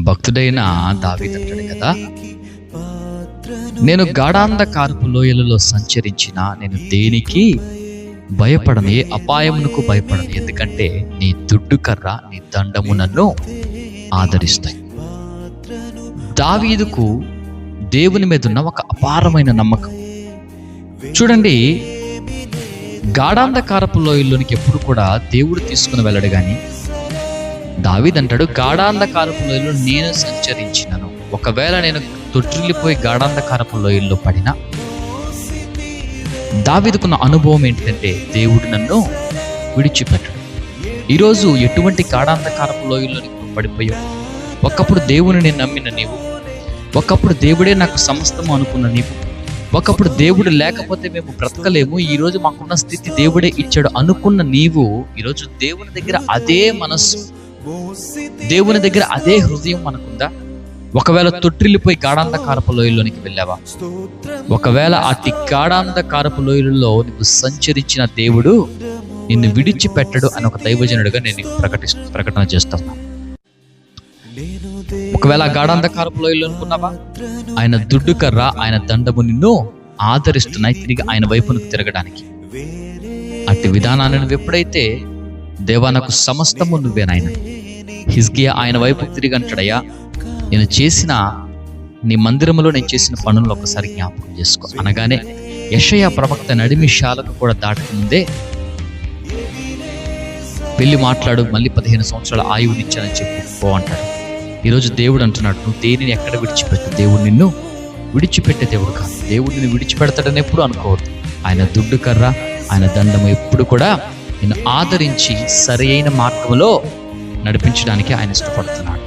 భక్తుడైన దావీదు అంటాడు కదా, నేను గాఢాంధకారపు లోయలలో సంచరించిన నేను దేనికి భయపడను, ఏ అపాయమునకు భయపడను, ఎందుకంటే నీ దుడ్డు కర్ర నీ దండము నన్ను ఆదరిస్తాయి. దావీదుకు దేవుని మీద ఉన్న ఒక అపారమైన నమ్మకం. చూడండి, గాఢాంధకారపు లోయల్లోనికి ఎప్పుడు కూడా దేవుడు తీసుకుని వెళ్ళడు. కానీ దావీదు అంటాడు, గాఢాంధకారపు లోయలో నేను సంచరించినను, ఒకవేళ నేను తొట్టిల్లిపోయి గాఢాంధకారపు లోయల్లో పడినా, దావీదుకున్న అనుభవం ఏంటంటే దేవుడు నన్ను విడిచిపెట్టడు. ఈరోజు ఎటువంటి గాఢాంధకారపు లోయల్లో నువ్వు పడిపోయావు? ఒకప్పుడు దేవుని నేను నమ్మిన నీవు, ఒకప్పుడు దేవుడే నాకు సమస్తము అనుకున్న నీవు, ఒకప్పుడు దేవుడు లేకపోతే మేము బ్రతకలేము, ఈరోజు మాకున్న స్థితి దేవుడే ఇచ్చాడు అనుకున్న నీవు, ఈరోజు దేవుని దగ్గర అదే మనస్సు, దేవుని దగ్గర అదే హృదయం మనకుందా? ఒకవేళ తొట్టిల్లిపోయి గాఢాంధకారపు లోయల్లోనికి వెళ్ళావా? ఒకవేళ అతి గాఢాంధకారపు లోయలలో నువ్వు సంచరించిన దేవుడు నిన్ను విడిచిపెట్టడు అని ఒక దైవజనుడిగా నేను ప్రకటన చేస్తాను. ఒకవేళ గాఢాంధకారపు లోయలో అనుకున్నావా, ఆయన దుడ్డు కర్ర ఆయన దండము నిన్ను ఆదరిస్తున్నాయి తిరిగి ఆయన వైపునకు తిరగడానికి. అట్టి విధానాన్ని నువ్వు ఎప్పుడైతే దేవా నాకు సమస్తము నువ్వే నాయన, హిజ్కియా ఆయన వైపు తిరిగి అంటాడయ్యా, నేను చేసిన నీ మందిరములో నేను చేసిన పనులను ఒకసారి జ్ఞాపకం చేసుకో అనగానే, యెషయా ప్రవక్త నడిమిషాలకు కూడా దాటకముందే వెళ్ళి మాట్లాడు, మళ్ళీ 15 సంవత్సరాల ఆయువునిచ్చానని చెప్పి పో అంటాడు. ఈరోజు దేవుడు అంటున్నాడు, నువ్వు దేనిని ఎక్కడ విడిచిపెట్టు, దేవుడు నిన్ను విడిచిపెట్టే దేవుడు కాదు. దేవుడు నిన్ను విడిచిపెడతాడని ఎప్పుడు అనుకోవద్దు. ఆయన దుడ్డు కర్ర ఆయన దండము ఎప్పుడు కూడా నిన్ను ఆదరించి సరి అయిన మార్గంలో నడిపించడానికి ఆయన ఇష్టపడుతున్నాడు.